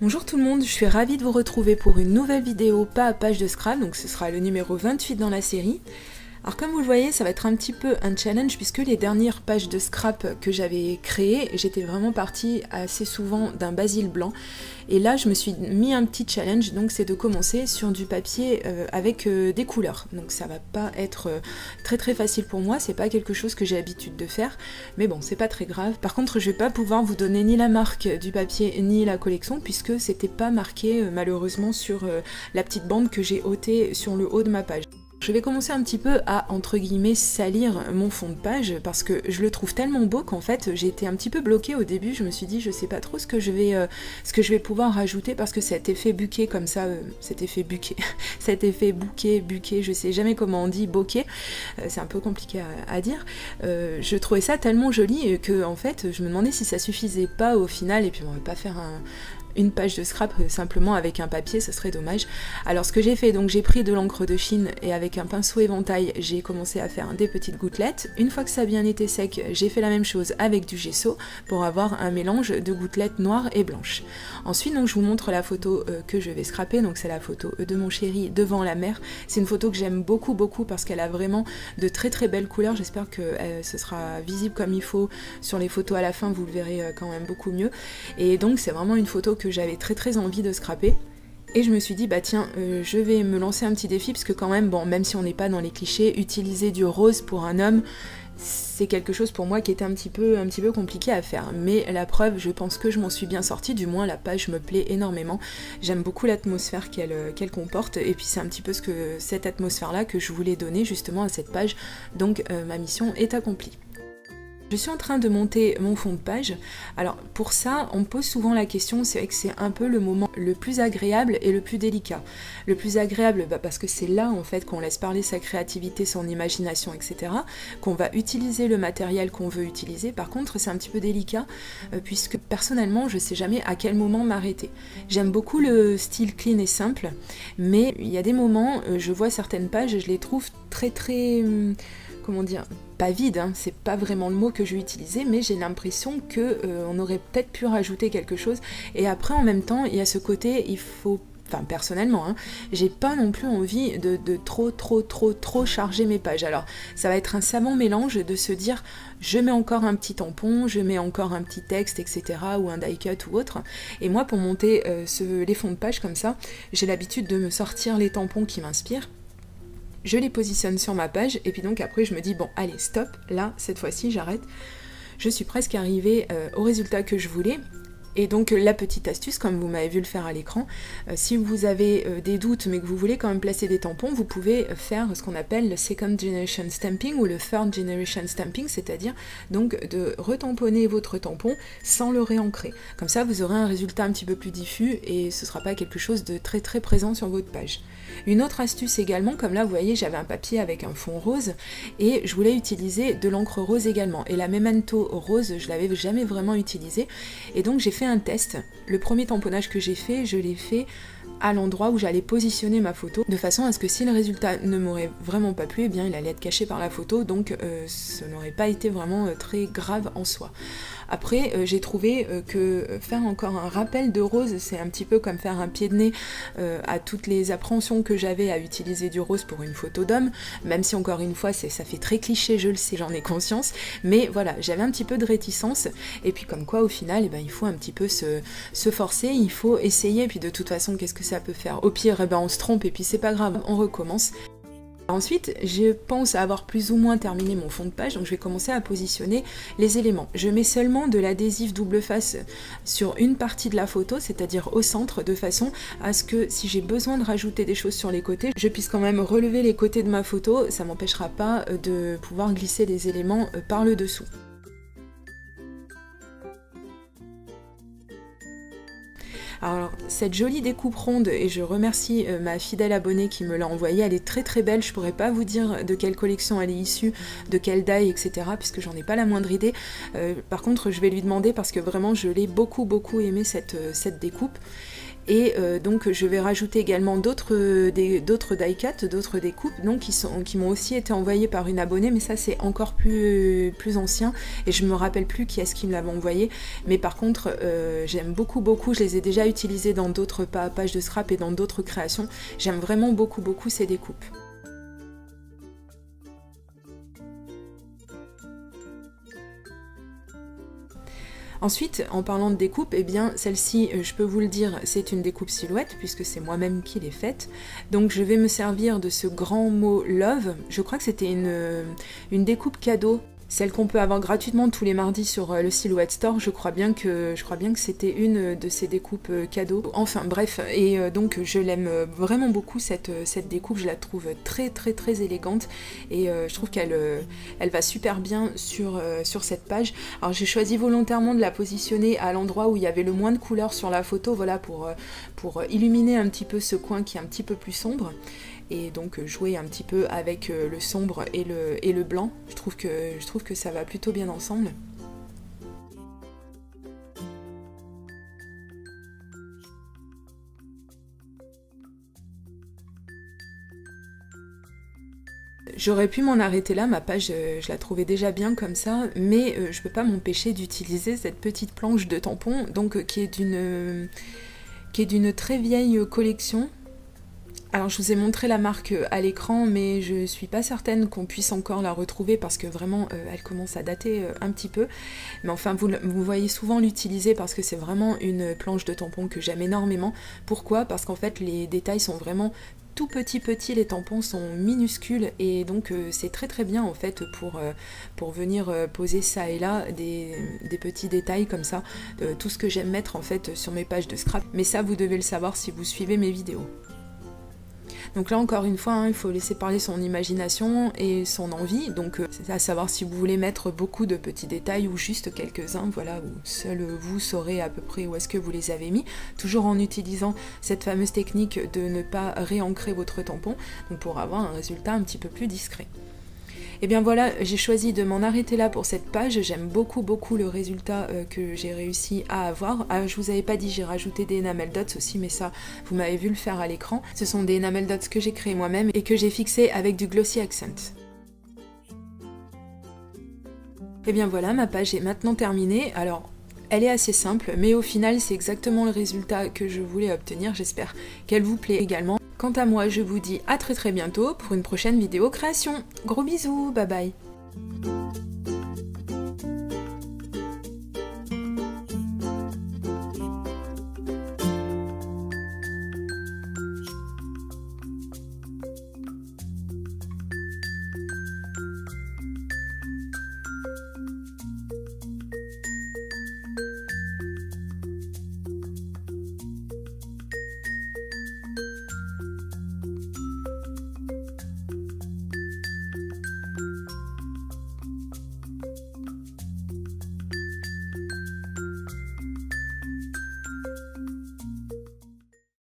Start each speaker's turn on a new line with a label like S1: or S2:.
S1: Bonjour tout le monde, je suis ravie de vous retrouver pour une nouvelle vidéo pas à page de Scrap, donc ce sera le numéro 28 dans la série. Alors comme vous le voyez, ça va être un petit peu un challenge puisque les dernières pages de Scrap que j'avais créées, j'étais vraiment partie assez souvent d'un basil blanc. Et là, je me suis mis un petit challenge, donc c'est de commencer sur du papier avec des couleurs. Donc ça va pas être très facile pour moi, c'est pas quelque chose que j'ai l'habitude de faire, mais bon, c'est pas très grave. Par contre, je vais pas pouvoir vous donner ni la marque du papier ni la collection puisque c'était pas marqué malheureusement sur la petite bande que j'ai ôtée sur le haut de ma page. Je vais commencer un petit peu à, entre guillemets, salir mon fond de page parce que je le trouve tellement beau qu'en fait j'ai été un petit peu bloquée au début. Je me suis dit je sais pas trop ce que je vais pouvoir rajouter parce que cet effet bouquet comme ça, cet effet bouquet, cet effet bouquet, je sais jamais comment on dit bokeh, c'est un peu compliqué à dire. Je trouvais ça tellement joli que en fait je me demandais si ça suffisait pas au final et puis on va pas faire une page de scrap simplement avec un papier, ça serait dommage. Alors ce que j'ai fait, donc j'ai pris de l'encre de Chine et avec un pinceau éventail, j'ai commencé à faire des petites gouttelettes. Une fois que ça a bien été sec, j'ai fait la même chose avec du gesso pour avoir un mélange de gouttelettes noires et blanches. Ensuite, donc je vous montre la photo que je vais scraper, donc c'est la photo de mon chéri devant la mer. C'est une photo que j'aime beaucoup parce qu'elle a vraiment de très belles couleurs. J'espère que ce sera visible comme il faut sur les photos à la fin, vous le verrez quand même beaucoup mieux. Et donc c'est vraiment une photo que j'avais très envie de scraper. Et je me suis dit, bah tiens, je vais me lancer un petit défi, parce que quand même, bon, même si on n'est pas dans les clichés, utiliser du rose pour un homme, c'est quelque chose pour moi qui était un petit peu compliqué à faire. Mais la preuve, je pense que je m'en suis bien sortie, du moins la page me plaît énormément. J'aime beaucoup l'atmosphère qu'elle comporte, et puis c'est un petit peu cette atmosphère-là que je voulais donner justement à cette page. Donc ma mission est accomplie. Je suis en train de monter mon fond de page. Alors pour ça, on me pose souvent la question, c'est vrai que c'est un peu le moment le plus agréable et le plus délicat. Le plus agréable, parce que c'est là en fait qu'on laisse parler sa créativité, son imagination, etc. Qu'on va utiliser le matériel qu'on veut utiliser. Par contre, c'est un petit peu délicat puisque personnellement, je sais jamais à quel moment m'arrêter. J'aime beaucoup le style clean et simple, mais il y a des moments, je vois certaines pages, je les trouve très comment dire, pas vide, hein, c'est pas vraiment le mot que je vais utiliser, mais j'ai l'impression que on aurait peut-être pu rajouter quelque chose. Et après, en même temps, il y a ce côté, il faut, enfin personnellement, hein, j'ai pas non plus envie de trop charger mes pages. Alors, ça va être un savant mélange de se dire, je mets encore un petit tampon, je mets encore un petit texte, etc., ou un die cut ou autre. Et moi, pour monter les fonds de page comme ça, j'ai l'habitude de me sortir les tampons qui m'inspirent. Je les positionne sur ma page et puis donc après je me dis bon allez stop, là cette fois-ci j'arrête. Je suis presque arrivée au résultat que je voulais. Et donc la petite astuce, comme vous m'avez vu le faire à l'écran, si vous avez des doutes mais que vous voulez quand même placer des tampons, vous pouvez faire ce qu'on appelle le second generation stamping ou le third generation stamping, c'est-à-dire donc de retamponner votre tampon sans le réancrer. Comme ça vous aurez un résultat un petit peu plus diffus et ce ne sera pas quelque chose de très présent sur votre page. Une autre astuce également, comme là vous voyez j'avais un papier avec un fond rose et je voulais utiliser de l'encre rose également. Et la Memento rose je l'avais jamais vraiment utilisée et donc j'ai fait un test. Le premier tamponnage que j'ai fait, je l'ai fait à l'endroit où j'allais positionner ma photo, de façon à ce que si le résultat ne m'aurait vraiment pas plu, eh bien il allait être caché par la photo, donc ça n'aurait pas été vraiment très grave en soi. Après, j'ai trouvé que faire encore un rappel de rose, c'est un petit peu comme faire un pied de nez à toutes les appréhensions que j'avais à utiliser du rose pour une photo d'homme, même si encore une fois ça fait très cliché, je le sais, j'en ai conscience, mais voilà, j'avais un petit peu de réticence, et puis comme quoi au final, eh ben, il faut un petit peu se forcer, il faut essayer, et puis de toute façon, qu'est-ce que ça peut faire? Au pire, eh ben, on se trompe, et puis c'est pas grave, on recommence. Ensuite, je pense avoir plus ou moins terminé mon fond de page, donc je vais commencer à positionner les éléments. Je mets seulement de l'adhésif double face sur une partie de la photo, c'est-à-dire au centre, de façon à ce que si j'ai besoin de rajouter des choses sur les côtés, je puisse quand même relever les côtés de ma photo, ça m'empêchera pas de pouvoir glisser des éléments par le dessous. Alors cette jolie découpe ronde, et je remercie ma fidèle abonnée qui me l'a envoyée, elle est très belle, je pourrais pas vous dire de quelle collection elle est issue, de quelle die, etc. puisque j'en ai pas la moindre idée. Par contre je vais lui demander parce que vraiment je l'ai beaucoup aimé cette découpe. Et donc je vais rajouter également d'autres die-cut, d'autres découpes, donc qui m'ont aussi été envoyées par une abonnée, mais ça c'est encore plus ancien, et je me rappelle plus qui est-ce qui me l'avait envoyé, mais par contre j'aime beaucoup, je les ai déjà utilisées dans d'autres pages de scrap et dans d'autres créations, j'aime vraiment beaucoup ces découpes. Ensuite, en parlant de découpe, eh bien celle-ci, je peux vous le dire, c'est une découpe silhouette puisque c'est moi-même qui l'ai faite. Donc je vais me servir de ce grand mot Love. Je crois que c'était une découpe cadeau. Celle qu'on peut avoir gratuitement tous les mardis sur le Silhouette Store, je crois bien que c'était une de ces découpes cadeaux. Enfin bref, et donc je l'aime vraiment beaucoup cette découpe, je la trouve très élégante et je trouve elle va super bien sur cette page. Alors j'ai choisi volontairement de la positionner à l'endroit où il y avait le moins de couleurs sur la photo, voilà, pour illuminer un petit peu ce coin qui est un petit peu plus sombre. Et donc jouer un petit peu avec le sombre et le blanc. Je trouve que ça va plutôt bien ensemble. J'aurais pu m'en arrêter là, ma page je la trouvais déjà bien comme ça, mais je peux pas m'empêcher d'utiliser cette petite planche de tampons, donc qui est d'une très vieille collection. Alors je vous ai montré la marque à l'écran, mais je suis pas certaine qu'on puisse encore la retrouver parce que vraiment elle commence à dater un petit peu. Mais enfin vous voyez souvent l'utiliser parce que c'est vraiment une planche de tampons que j'aime énormément. Pourquoi? Parce qu'en fait les détails sont vraiment tout petits, les tampons sont minuscules et donc c'est très bien en fait pour venir poser ça et là des petits détails comme ça, tout ce que j'aime mettre en fait sur mes pages de scrap. Mais ça vous devez le savoir si vous suivez mes vidéos. Donc là encore une fois, hein, il faut laisser parler son imagination et son envie, donc c'est à savoir si vous voulez mettre beaucoup de petits détails ou juste quelques-uns, voilà, où seul vous saurez à peu près où est-ce que vous les avez mis, toujours en utilisant cette fameuse technique de ne pas réancrer votre tampon, donc pour avoir un résultat un petit peu plus discret. Et bien voilà, j'ai choisi de m'en arrêter là pour cette page, j'aime beaucoup le résultat que j'ai réussi à avoir. Ah, je vous avais pas dit, j'ai rajouté des enamel dots aussi, mais ça, vous m'avez vu le faire à l'écran. Ce sont des enamel dots que j'ai créés moi-même et que j'ai fixés avec du glossy accent. Et bien voilà, ma page est maintenant terminée. Alors, elle est assez simple, mais au final, c'est exactement le résultat que je voulais obtenir. J'espère qu'elle vous plaît également. Quant à moi, je vous dis à très bientôt pour une prochaine vidéo création. Gros bisous, bye bye.